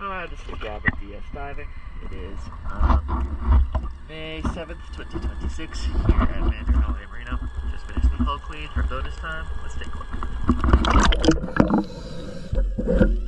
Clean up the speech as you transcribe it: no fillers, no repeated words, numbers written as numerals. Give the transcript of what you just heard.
This is Gab with DS Diving. It is May 7th, 2026 here at Mandarin Holiday Marina. Just finished the hull clean for bonus time. Let's take a look.